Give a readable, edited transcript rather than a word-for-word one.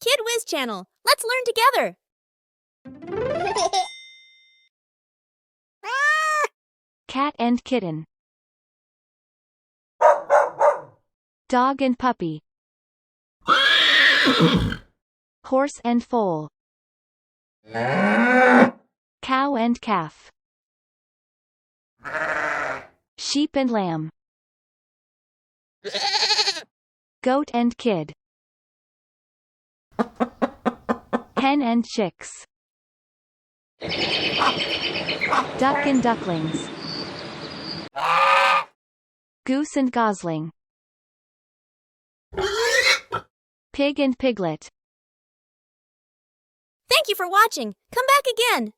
Kid Wiz channel. Let's learn together. Cat and kitten. Dog and puppy. Horse and foal. Cow and calf. Sheep and lamb. Goat and kid. Hen and chicks. Duck and ducklings. Goose and gosling. Pig and piglet. Thank you for watching. Come back again.